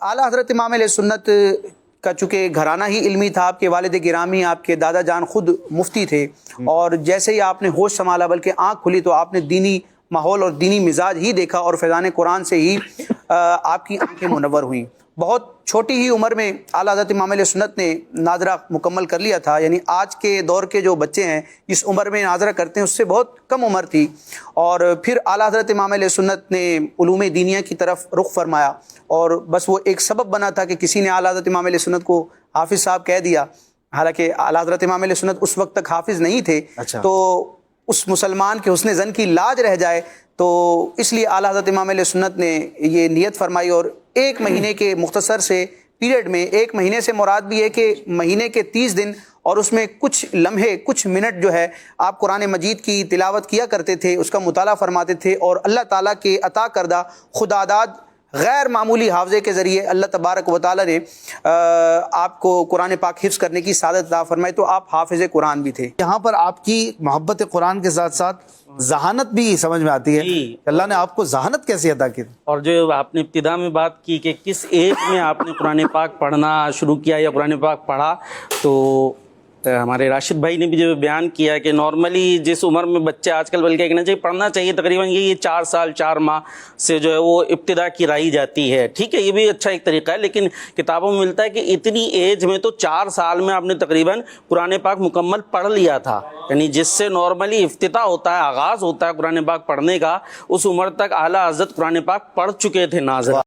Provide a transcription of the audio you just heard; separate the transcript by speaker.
Speaker 1: اعلیٰ حضرت امام علیہ سنت کا چونکہ گھرانہ ہی علمی تھا، آپ کے والد گرامی آپ کے دادا جان خود مفتی تھے، اور جیسے ہی آپ نے ہوش سنبھالا بلکہ آنکھ کھلی تو آپ نے دینی ماحول اور دینی مزاج ہی دیکھا، اور فیضان قرآن سے ہی آپ کی آنکھیں منور ہوئیں۔ بہت چھوٹی ہی عمر میں اعلیٰ حضرت امام علیہ سنت نے ناظرہ مکمل کر لیا تھا، یعنی آج کے دور کے جو بچے ہیں جس عمر میں ناظرہ کرتے ہیں اس سے بہت کم عمر تھی، اور پھر اعلیٰ حضرت امام علیہ سنت نے علوم دینیہ کی طرف رخ فرمایا، اور بس وہ ایک سبب بنا تھا کہ کسی نے اعلیٰ حضرت امام علیہ سنت کو حافظ صاحب کہہ دیا، حالانکہ اعلیٰ حضرت امام علیہ سنت اس وقت تک حافظ نہیں تھے۔ تو اس مسلمان کے حسن زن کی لاج رہ جائے، تو اس لیے اعلیٰ حضرت امام علیہ سنت نے یہ نیت فرمائی، اور ایک مہینے کے مختصر سے پیریڈ میں، ایک مہینے سے مراد بھی ہے کہ مہینے کے 30 دن اور اس میں کچھ لمحے کچھ منٹ جو ہے آپ قرآن مجید کی تلاوت کیا کرتے تھے، اس کا مطالعہ فرماتے تھے، اور اللہ تعالیٰ کے عطا کردہ خداداد غیر معمولی حافظے کے ذریعے اللہ تبارک و تعالیٰ نے آپ کو قرآن پاک حفظ کرنے کی سعادت عطا فرمائی، تو آپ حافظ قرآن بھی تھے۔
Speaker 2: یہاں پر آپ کی محبت قرآن کے ساتھ ساتھ ذہانت بھی سمجھ میں آتی ہے، اللہ نے آپ کو ذہانت کیسے عطا کی؟
Speaker 3: اور جو آپ نے ابتدا میں بات کی کہ کس ایج میں آپ نے قرآن پاک پڑھنا شروع کیا یا قرآن پاک پڑھا، تو ہمارے راشد بھائی نے بھی جو بیان کیا کہ نارملی جس عمر میں بچے آج کل بلکہ کہنا چاہیے پڑھنا چاہیے، تقریباً یہ 4 سال 4 ماہ سے جو ہے وہ ابتدا کرائی جاتی ہے۔ ٹھیک ہے، یہ بھی اچھا ایک طریقہ ہے، لیکن کتابوں میں ملتا ہے کہ اتنی ایج میں تو 4 سال میں آپ نے تقریباً قرآن پاک مکمل پڑھ لیا تھا، یعنی جس سے نارملی افتتاح ہوتا ہے، آغاز ہوتا ہے قرآن پاک پڑھنے کا، اس عمر تک اعلیٰ حضرت قرآن پاک پڑھ چکے تھے ناظرہ۔